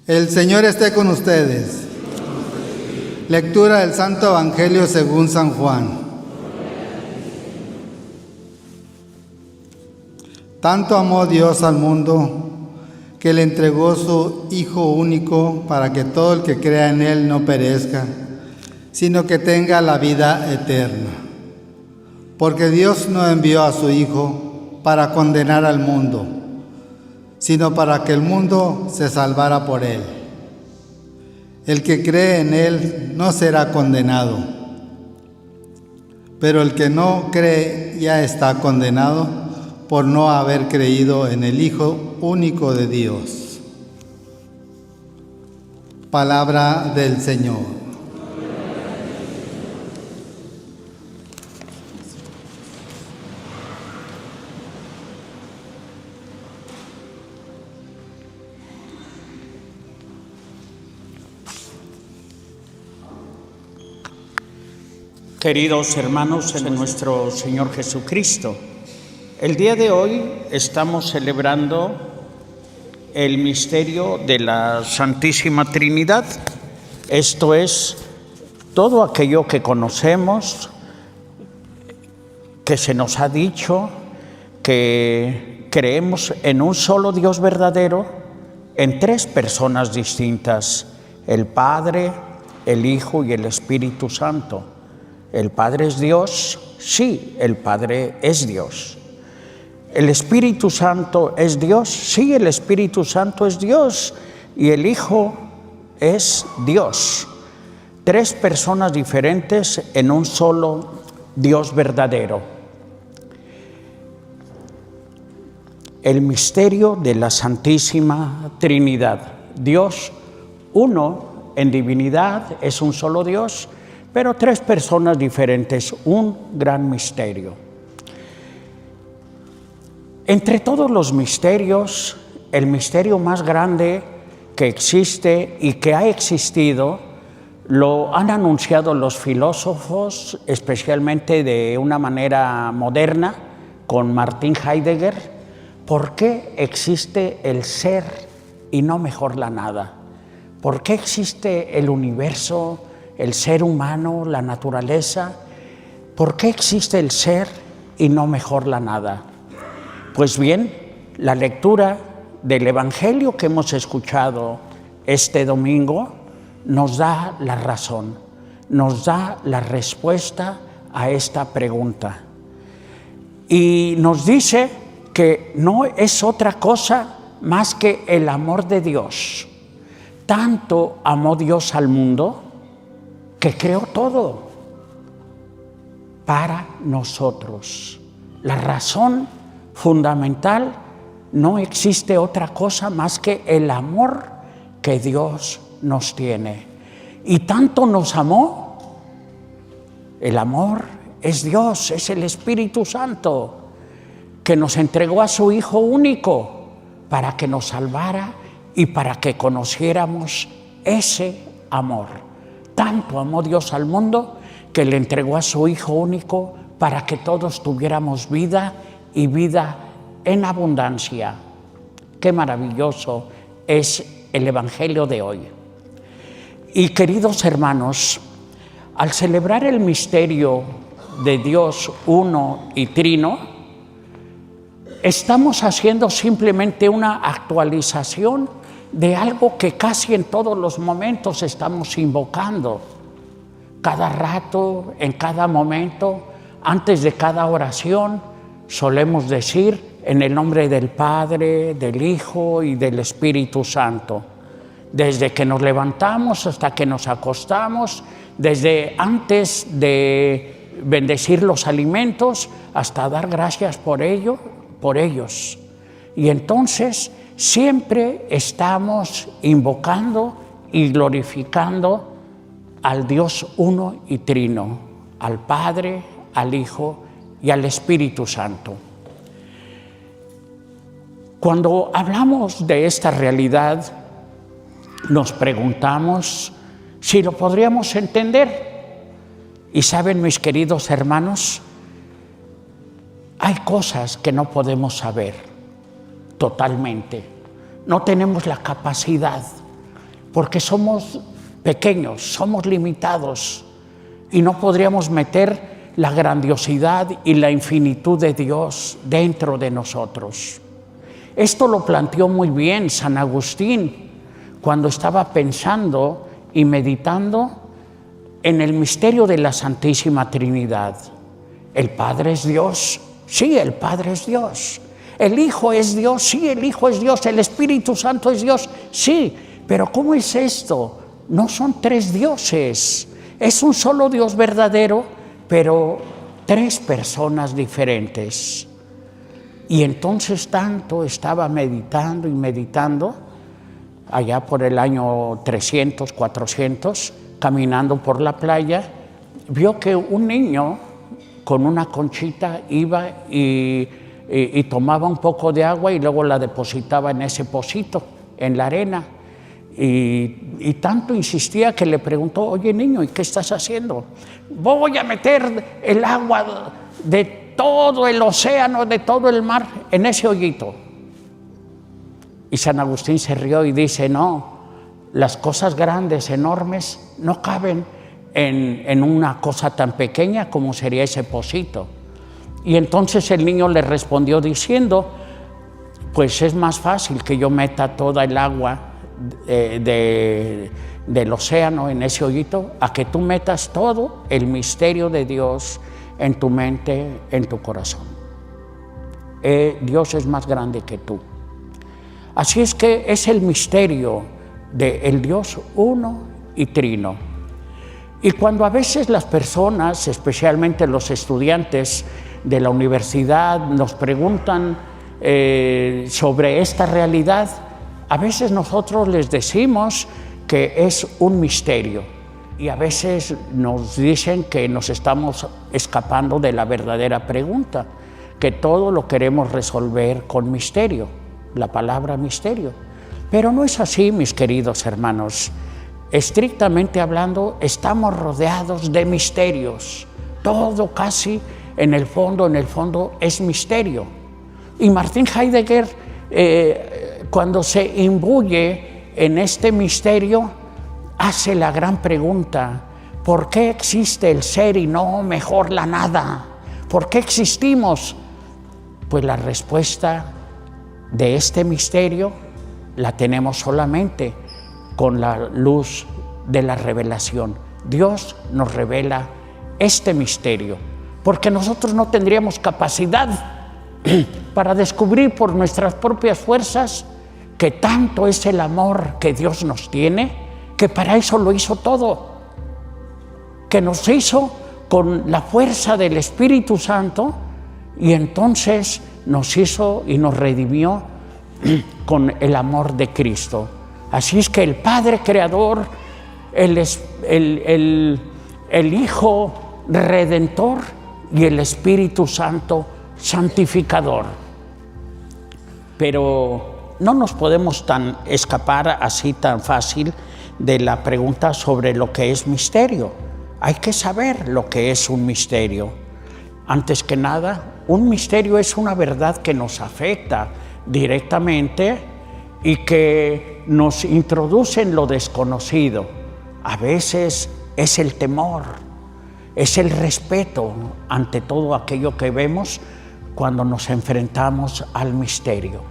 El Señor esté con ustedes. Lectura del Santo Evangelio según San Juan. Tanto amó Dios al mundo que le entregó su Hijo único para que todo el que crea en Él no perezca, sino que tenga la vida eterna. Porque Dios no envió a su Hijo para condenar al mundo, sino para que el mundo se salvara por Él. El que cree en Él no será condenado, pero el que no cree ya está condenado por no haber creído en el Hijo único de Dios. Palabra del Señor. Queridos hermanos en nuestro Señor Jesucristo, el día de hoy estamos celebrando el misterio de la Santísima Trinidad. Esto es todo aquello que conocemos, que se nos ha dicho, que creemos en un solo Dios verdadero, en tres personas distintas: el Padre, el Hijo y el Espíritu Santo. ¿El Padre es Dios? Sí, el Padre es Dios. ¿El Espíritu Santo es Dios? Sí, el Espíritu Santo es Dios. Y el Hijo es Dios. Tres personas diferentes en un solo Dios verdadero. El misterio de la Santísima Trinidad. Dios, uno en divinidad, es un solo Dios, pero tres personas diferentes, un gran misterio. Entre todos los misterios, el misterio más grande que existe y que ha existido, lo han anunciado los filósofos, especialmente de una manera moderna, con Martin Heidegger. ¿Por qué existe el ser y no mejor la nada? ¿Por qué existe el universo, el ser humano, la naturaleza? ¿Por qué existe el ser y no mejor la nada? Pues bien, la lectura del Evangelio que hemos escuchado este domingo nos da la razón, nos da la respuesta a esta pregunta. Y nos dice que no es otra cosa más que el amor de Dios. Tanto amó Dios al mundo que creó todo para nosotros. La razón fundamental, no existe otra cosa más que el amor que Dios nos tiene. Y tanto nos amó, el amor es Dios, es el Espíritu Santo, que nos entregó a su Hijo único para que nos salvara y para que conociéramos ese amor. Tanto amó Dios al mundo que le entregó a su Hijo único para que todos tuviéramos vida y vida en abundancia. Qué maravilloso es el Evangelio de hoy. Y queridos hermanos, al celebrar el misterio de Dios uno y trino, estamos haciendo simplemente una actualización de algo que casi en todos los momentos estamos invocando. Cada rato, en cada momento, antes de cada oración, solemos decir en el nombre del Padre, del Hijo y del Espíritu Santo. Desde que nos levantamos hasta que nos acostamos, desde antes de bendecir los alimentos hasta dar gracias por ellos. Y entonces siempre estamos invocando y glorificando al Dios uno y trino, al Padre, al Hijo y al Espíritu Santo. Cuando hablamos de esta realidad, nos preguntamos si lo podríamos entender. Y saben, mis queridos hermanos, hay cosas que no podemos saber totalmente. No tenemos la capacidad porque somos pequeños, somos limitados y no podríamos meter la grandiosidad y la infinitud de Dios dentro de nosotros. Esto lo planteó muy bien San Agustín cuando estaba pensando y meditando en el misterio de la Santísima Trinidad. ¿El Padre es Dios? Sí, el Padre es Dios. ¿El Hijo es Dios? Sí, el Hijo es Dios. ¿El Espíritu Santo es Dios? Sí, pero ¿cómo es esto? No son tres dioses, es un solo Dios verdadero, pero tres personas diferentes. Y entonces tanto estaba meditando y meditando, allá por el año 300, 400, caminando por la playa, vio que un niño con una conchita iba y tomaba un poco de agua y luego la depositaba en ese pocito, en la arena. Y tanto insistía que le preguntó: oye niño, ¿y qué estás haciendo? Voy a meter el agua de todo el océano, de todo el mar, en ese hoyito. Y San Agustín se rió y dice: no, las cosas grandes, enormes, no caben en una cosa tan pequeña como sería ese pocito. Y entonces el niño le respondió diciendo: pues es más fácil que yo meta toda el agua del océano en ese hoyito, a que tú metas todo el misterio de Dios en tu mente, en tu corazón. Dios es más grande que tú. Así es que es el misterio del Dios uno y trino. Y cuando a veces las personas, especialmente los estudiantes de la universidad, nos preguntan sobre esta realidad, a veces nosotros les decimos que es un misterio y a veces nos dicen que nos estamos escapando de la verdadera pregunta, que todo lo queremos resolver con misterio, la palabra misterio. Pero no es así, mis queridos hermanos. Estrictamente hablando, estamos rodeados de misterios. Todo casi en el fondo es misterio. Y Martin Heidegger, cuando se imbuye en este misterio, hace la gran pregunta: ¿por qué existe el ser y no mejor la nada? ¿Por qué existimos? Pues la respuesta de este misterio la tenemos solamente con la luz de la revelación. Dios nos revela este misterio, porque nosotros no tendríamos capacidad para descubrir por nuestras propias fuerzas que tanto es el amor que Dios nos tiene, que para eso lo hizo todo, que nos hizo con la fuerza del Espíritu Santo y entonces nos hizo y nos redimió con el amor de Cristo. Así es que el Padre Creador, el Hijo Redentor y el Espíritu Santo Santificador. Pero no nos podemos escapar así tan fácil de la pregunta sobre lo que es misterio. Hay que saber lo que es un misterio. Antes que nada, un misterio es una verdad que nos afecta directamente y que nos introduce en lo desconocido. A veces es el temor, es el respeto ante todo aquello que vemos cuando nos enfrentamos al misterio.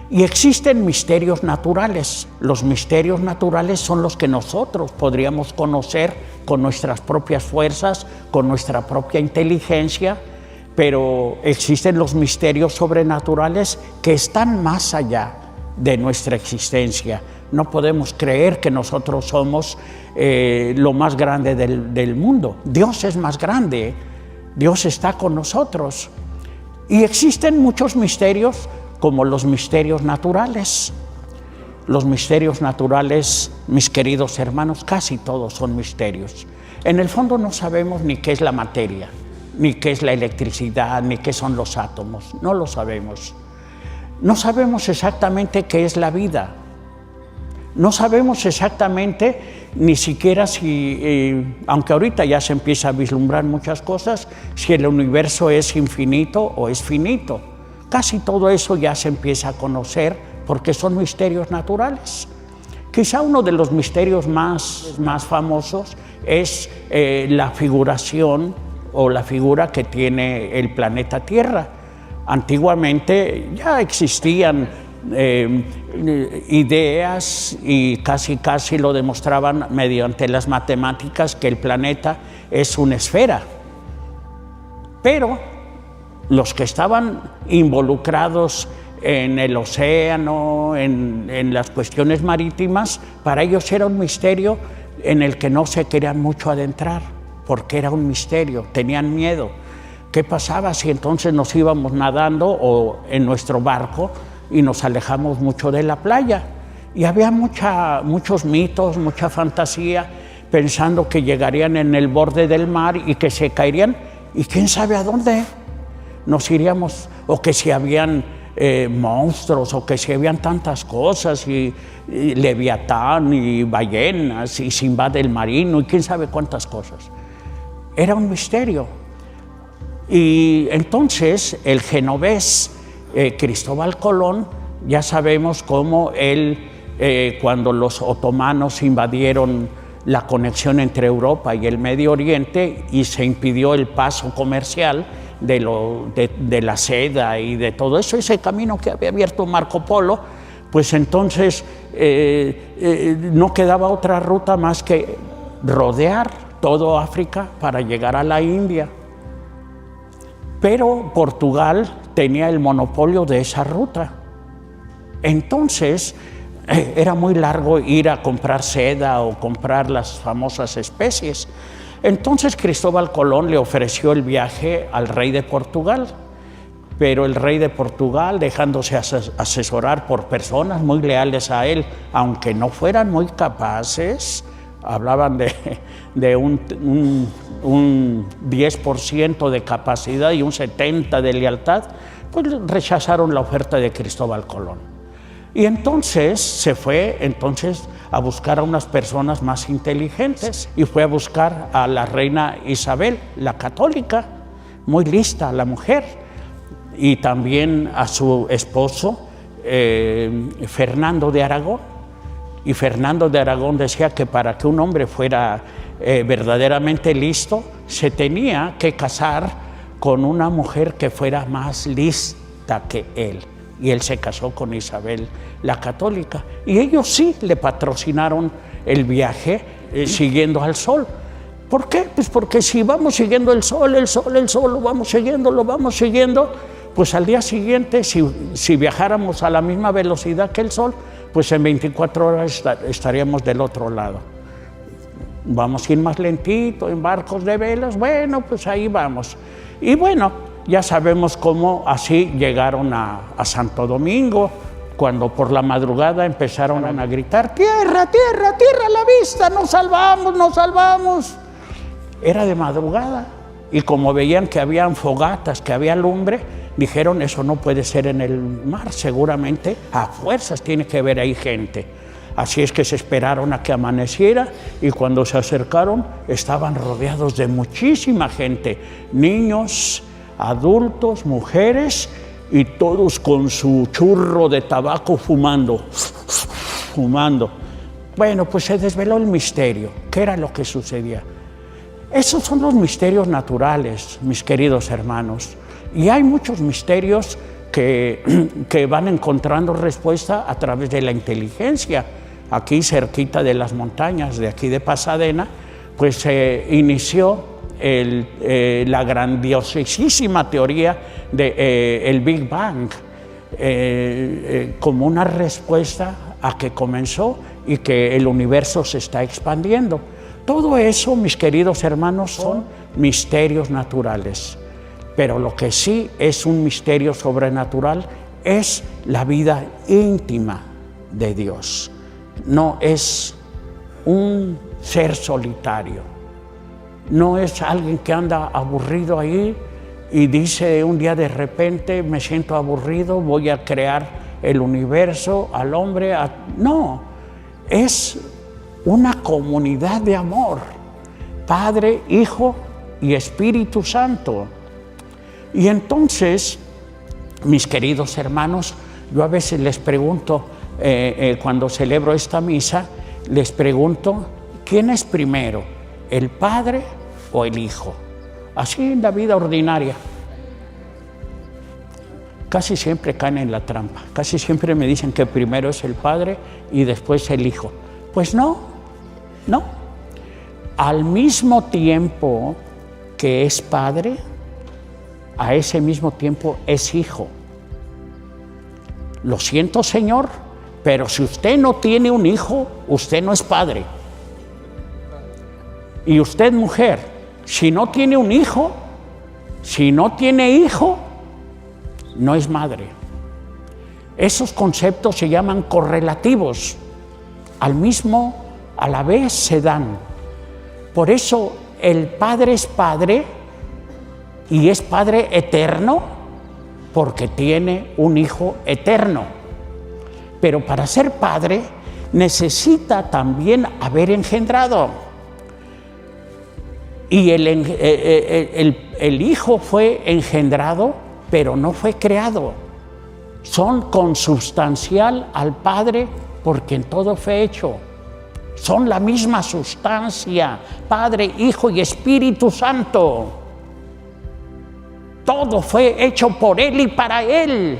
Y existen misterios naturales. Los misterios naturales son los que nosotros podríamos conocer con nuestras propias fuerzas, con nuestra propia inteligencia, pero existen los misterios sobrenaturales que están más allá de nuestra existencia. No podemos creer que nosotros somos lo más grande del mundo. Dios es más grande, Dios está con nosotros. Y existen muchos misterios, como los misterios naturales. Los misterios naturales, mis queridos hermanos, casi todos son misterios. En el fondo no sabemos ni qué es la materia, ni qué es la electricidad, ni qué son los átomos. No lo sabemos. No sabemos exactamente qué es la vida. No sabemos exactamente ni siquiera si, aunque ahorita ya se empieza a vislumbrar muchas cosas, si el universo es infinito o es finito. Casi todo eso ya se empieza a conocer porque son misterios naturales Quizá uno de los misterios más famosos es la figuración o la figura que tiene el planeta Tierra. Antiguamente ya existían ideas y casi lo demostraban mediante las matemáticas que el planeta es una esfera. Pero los que estaban involucrados en el océano, en las cuestiones marítimas, para ellos era un misterio en el que no se querían mucho adentrar, porque era un misterio, tenían miedo. ¿Qué pasaba si entonces nos íbamos nadando o en nuestro barco y nos alejamos mucho de la playa? Y había muchos mitos, mucha fantasía, pensando que llegarían en el borde del mar y que se caerían, y quién sabe a dónde nos iríamos, o que si habían monstruos, o que si habían tantas cosas, y Leviatán, y ballenas, y Simbad el marino, y quién sabe cuántas cosas. Era un misterio. Y entonces el genovés Cristóbal Colón, ya sabemos cómo él, cuando los otomanos invadieron la conexión entre Europa y el Medio Oriente y se impidió el paso comercial de la seda y de todo eso, ese camino que había abierto Marco Polo, pues entonces no quedaba otra ruta más que rodear todo África para llegar a la India. Pero Portugal tenía el monopolio de esa ruta. Entonces era muy largo ir a comprar seda o comprar las famosas especies. Entonces Cristóbal Colón le ofreció el viaje al rey de Portugal, pero el rey de Portugal, dejándose asesorar por personas muy leales a él, aunque no fueran muy capaces, hablaban de un 10% de capacidad y un 70% de lealtad, pues rechazaron la oferta de Cristóbal Colón. Y entonces se fue a buscar a unas personas más inteligentes, y fue a buscar a la reina Isabel, la católica, muy lista la mujer, y también a su esposo Fernando de Aragón. Y Fernando de Aragón decía que para que un hombre fuera verdaderamente listo, se tenía que casar con una mujer que fuera más lista que él. Y él se casó con Isabel la católica, y ellos sí le patrocinaron el viaje siguiendo al sol. ¿Por qué? Pues porque si vamos siguiendo el sol, lo vamos siguiendo, pues al día siguiente, si viajáramos a la misma velocidad que el sol, pues en 24 horas estaríamos del otro lado. Vamos a ir más lentito, en barcos de velas, bueno, pues ahí vamos. Y bueno, ya sabemos cómo así llegaron a Santo Domingo, cuando por la madrugada empezaron a gritar: ¡Tierra, tierra, tierra a la vista! ¡Nos salvamos, nos salvamos! Era de madrugada, y como veían que habían fogatas, que había lumbre, dijeron: eso no puede ser en el mar, seguramente a fuerzas tiene que haber ahí gente. Así es que se esperaron a que amaneciera, y cuando se acercaron estaban rodeados de muchísima gente, niños, adultos, mujeres, y todos con su churro de tabaco fumando. Bueno, pues se desveló el misterio. ¿Qué era lo que sucedía? Esos son los misterios naturales, mis queridos hermanos. Y hay muchos misterios que van encontrando respuesta a través de la inteligencia. Aquí cerquita de las montañas de aquí de Pasadena, pues se inició la grandiosísima teoría del Big Bang, como una respuesta a que comenzó y que el universo se está expandiendo. Todo eso, mis queridos hermanos, son misterios naturales. Pero lo que sí es un misterio sobrenatural es la vida íntima de Dios. No es un ser solitario, no es alguien que anda aburrido ahí y dice un día de repente: me siento aburrido, voy a crear el universo, al hombre. No, es una comunidad de amor, Padre, Hijo y Espíritu Santo. Y entonces, mis queridos hermanos, yo a veces les pregunto: cuando celebro esta misa, les pregunto, ¿quién es primero, el Padre o el Hijo? Así en la vida ordinaria. Casi siempre caen en la trampa. Casi siempre me dicen que primero es el Padre y después el Hijo. Pues no. Al mismo tiempo que es Padre, a ese mismo tiempo es Hijo. Lo siento, Señor, pero si usted no tiene un hijo, usted no es padre. Y usted, mujer, si no tiene un hijo, si no tiene hijo, no es madre. Esos conceptos se llaman correlativos. A la vez se dan. Por eso el Padre es Padre y es Padre eterno porque tiene un Hijo eterno. Pero para ser Padre necesita también haber engendrado. Y el Hijo fue engendrado, pero no fue creado. Son consubstancial al Padre porque en todo fue hecho. Son la misma sustancia, Padre, Hijo y Espíritu Santo. Todo fue hecho por Él y para Él.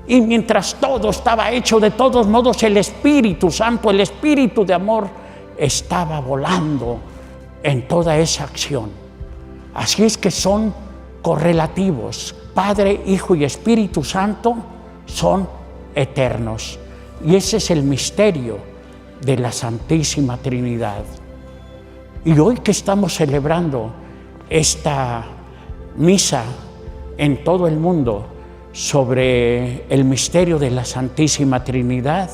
Y mientras todo estaba hecho, de todos modos el Espíritu Santo, el Espíritu de amor, estaba volando en toda esa acción. Así es que son correlativos. Padre, Hijo y Espíritu Santo son eternos. Y ese es el misterio de la Santísima Trinidad. Y hoy que estamos celebrando esta misa en todo el mundo sobre el misterio de la Santísima Trinidad,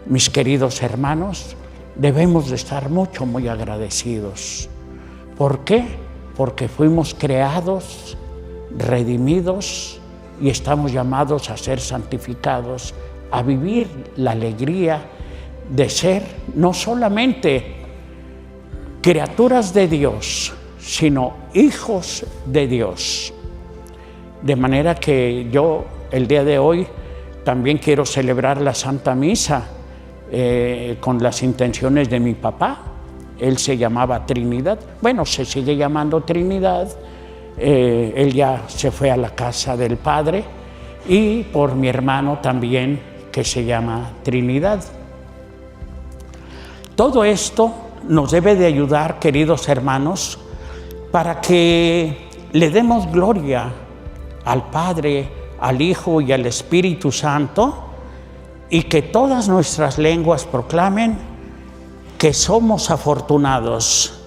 mis queridos hermanos, debemos de estar muy agradecidos. ¿Por qué? Porque fuimos creados, redimidos y estamos llamados a ser santificados, a vivir la alegría de ser no solamente criaturas de Dios, sino hijos de Dios. De manera que yo el día de hoy también quiero celebrar la Santa Misa con las intenciones de mi papá. Él se llamaba Trinidad, bueno, se sigue llamando Trinidad. Él ya se fue a la casa del Padre, y por mi hermano también, que se llama Trinidad. Todo esto nos debe de ayudar, queridos hermanos, para que le demos gloria al Padre, al Hijo y al Espíritu Santo, y que todas nuestras lenguas proclamen que somos afortunados,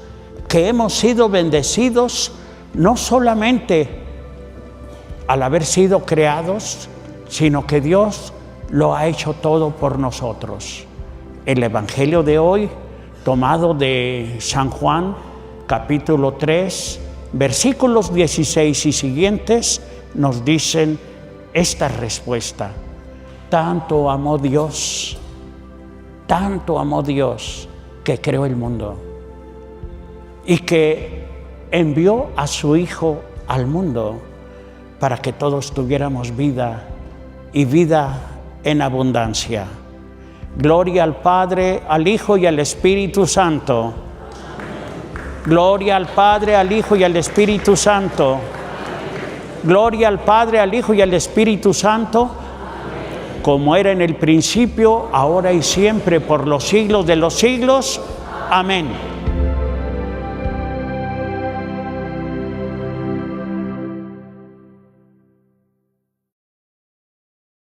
que hemos sido bendecidos no solamente al haber sido creados, sino que Dios lo ha hecho todo por nosotros. El Evangelio de hoy, tomado de San Juan, capítulo 3, versículos 16 y siguientes, nos dicen esta respuesta: tanto amó Dios, que creó el mundo y que envió a su Hijo al mundo para que todos tuviéramos vida y vida en abundancia. Gloria al Padre, al Hijo y al Espíritu Santo. Gloria al Padre, al Hijo y al Espíritu Santo. Gloria al Padre, al Hijo y al Espíritu Santo, como era en el principio, ahora y siempre, por los siglos de los siglos. Amén.